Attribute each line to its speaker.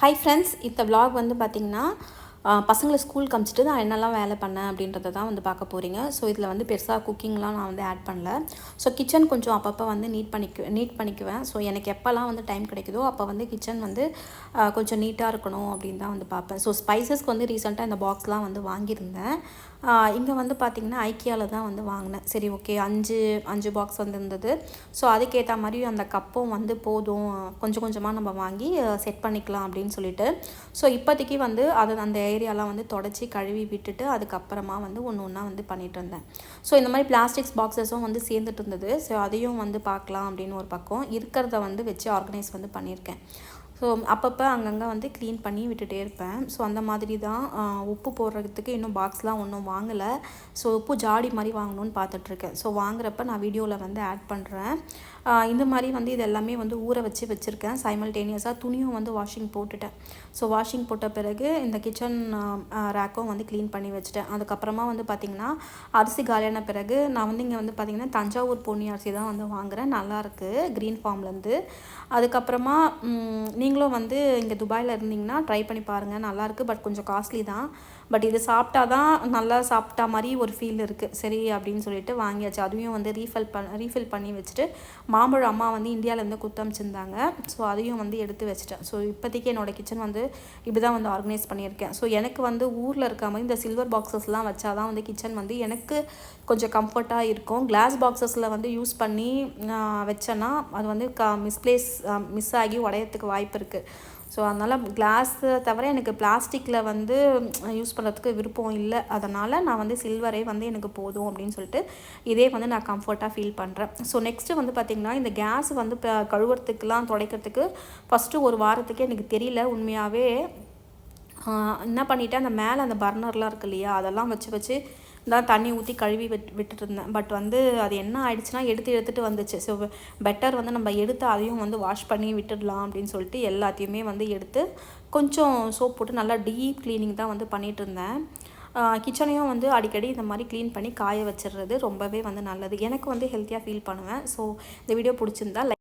Speaker 1: Hi friends, இந்த vlog வந்து பார்த்திங்கன்னா பசங்களை ஸ்கூலுக்கு அனுப்பிச்சிட்டு நான் என்னெல்லாம் வேலை பண்ணேன் அப்படின்றத தான் வந்து பார்க்க போகிறீங்க. ஸோ இதில் வந்து பெருசாக குக்கிங்லாம் நான் வந்து ஆட் பண்ணல. ஸோ கிச்சன் கொஞ்சம் அப்பப்போ வந்து நீட் பண்ணிக்குவேன். ஸோ எனக்கு எப்போல்லாம் வந்து டைம் கிடைக்குதோ அப்போ வந்து கிச்சன் வந்து கொஞ்சம் நீட்டாக இருக்கணும் அப்படின்னு தான் வந்து பார்ப்பேன். ஸோ ஸ்பைசஸ்க்கு வந்து ரீசெண்டாக இந்த பாக்ஸ்லாம் வந்து வாங்கியிருந்தேன். இங்கே வந்து பார்த்திங்கன்னா ஐக்கியாவில் தான் வந்து வாங்கினேன். சரி, ஓகே, அஞ்சு பாக்ஸ் வந்து இருந்தது. ஸோ அதுக்கேற்ற மாதிரி அந்த கப்பும் வந்து போதும், கொஞ்சம் கொஞ்சமாக நம்ம வாங்கி செட் பண்ணிக்கலாம் அப்படின்னு சொல்லிட்டு. ஸோ இப்போதைக்கு வந்து அந்த ஏரியாலாம் வந்து தொடச்சி கழுவி விட்டுட்டு அதுக்கப்புறமா வந்து ஒன்று ஒன்றா வந்து பண்ணிகிட்டு இருந்தேன். ஸோ இந்த மாதிரி பிளாஸ்டிக்ஸ் பாக்ஸஸும் வந்து சேர்ந்துட்டு இருந்தது. ஸோ அதையும் வந்து பார்க்கலாம் அப்படின்னு ஒரு பக்கம் இருக்கிறத வந்து வச்சு ஆர்கனைஸ் வந்து பண்ணியிருக்கேன். ஸோ அப்பப்போ அங்கங்கே வந்து க்ளீன் பண்ணி விட்டுட்டே இருப்பேன். ஸோ அந்த மாதிரி தான். உப்பு போடுறதுக்கு இன்னும் பாக்ஸ்லாம் ஒன்றும் வாங்கலை. ஸோ உப்பு ஜாடி மாதிரி வாங்கணும்னு பார்த்துட்ருக்கேன். ஸோ வாங்குறப்ப நான் வீடியோவில் வந்து ஆட் பண்ணுறேன். இந்த மாதிரி வந்து இது எல்லாமே வந்து ஊற வச்சுருக்கேன். சைமல்டேனியஸாக துணியும் வந்து வாஷிங் போட்டுட்டேன். ஸோ வாஷிங் போட்ட பிறகு இந்த கிச்சன் ரேக்கும் வந்து க்ளீன் பண்ணி வச்சுட்டேன். அதுக்கப்புறமா வந்து பார்த்திங்கன்னா அரிசி காலியான பிறகு நான் வந்து இங்கே வந்து பார்த்திங்கன்னா தஞ்சாவூர் பொன்னி அரிசி தான் வந்து வாங்குகிறேன். நல்லாயிருக்கு, க்ரீன் ஃபார்ம்லேருந்து. அதுக்கப்புறமா நீங்களும் வந்து இங்கே துபாயில் இருந்தீங்கன்னா ட்ரை பண்ணி பாருங்கள், நல்லாயிருக்கு. பட் கொஞ்சம் காஸ்ட்லி தான். பட் இது சாப்பிட்டா தான் நல்லா சாப்பிட்டா மாதிரி ஒரு ஃபீல் இருக்குது. சரி அப்படின்னு சொல்லிட்டு வாங்கியாச்சு. அதையும் வந்து ரீஃபில் பண்ணி வச்சுட்டு மாம்பழம் அம்மா வந்து இந்தியாவிலேருந்து குத்தமிச்சிருந்தாங்க. ஸோ அதையும் வந்து எடுத்து வச்சுட்டேன். ஸோ இப்போதைக்கு என்னோடய கிச்சன் வந்து இப்படி தான் வந்து ஆர்கனைஸ் பண்ணியிருக்கேன். ஸோ எனக்கு வந்து ஊரில் இருக்க மாதிரி இந்த சில்வர் பாக்ஸஸ்லாம் வச்சா தான் வந்து கிச்சன் வந்து எனக்கு கொஞ்சம் கம்ஃபர்ட்டாக இருக்கும். கிளாஸ் பாக்ஸஸில் வந்து யூஸ் பண்ணி வச்சேன்னா அது வந்து மிஸ் ஆகி உடையத்துக்கு வாய்ப்பு இருக்குது. ஸோ அதனால் கிளாஸை தவிர எனக்கு பிளாஸ்டிக்கில் வந்து யூஸ் பண்ணுறதுக்கு விருப்பம் இல்லை. அதனால் நான் வந்து சில்வரே வந்து எனக்கு போதும் அப்படின்னு சொல்லிட்டு இதே வந்து நான் கம்ஃபர்ட்டாக ஃபீல் பண்ணுறேன். ஸோ நெக்ஸ்ட்டு வந்து பார்த்திங்கன்னா இந்த கேஸ் வந்து கழுவுறதுக்கெலாம் துடைக்கிறதுக்கு ஃபஸ்ட்டு ஒரு வாரத்துக்கு எனக்கு தெரியல உண்மையாகவே. என்ன பண்ணிவிட்டேன், அந்த மேலே அந்த பர்னர்லாம் இருக்குது இல்லையா, அதெல்லாம் வச்சு தான் தண்ணி ஊற்றி கழுவி விட்டுட்டு இருந்தேன். பட் வந்து அது என்ன ஆயிடுச்சுன்னா எடுத்துகிட்டு வந்துச்சு. ஸோ பெட்டர் வந்து நம்ம எடுத்து அதையும் வந்து வாஷ் பண்ணி விட்டுடலாம் அப்படின்னு சொல்லிட்டு எல்லாத்தையுமே வந்து எடுத்து கொஞ்சம் சோப் போட்டு நல்லா டீப் க்ளீனிங் தான் வந்து பண்ணிகிட்டு இருந்தேன். கிச்சனையும் வந்து அடிக்கடி இந்த மாதிரி க்ளீன் பண்ணி காய வச்சிடுறது ரொம்பவே வந்து நல்லது. எனக்கு வந்து ஹெல்த்தியாக ஃபீல் பண்ணுவேன். ஸோ இந்த வீடியோ பிடிச்சிருந்தா